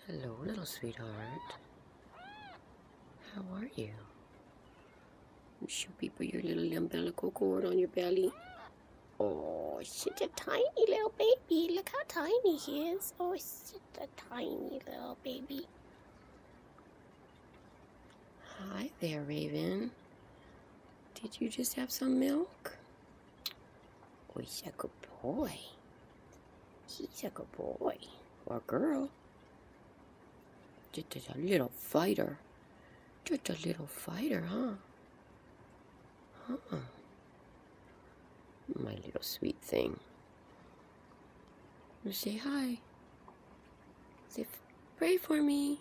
Hello, little sweetheart. How are you? Show people your little umbilical cord on your belly. Oh, such a tiny little baby. Look how tiny he is. Oh, such a tiny little baby. Hi there, Raven. Did you just have some milk? Oh, he's a good boy. He's a good boy. Or girl. Just a little fighter. Just a little fighter, huh? Huh. My little sweet thing. Say hi. Say, pray for me.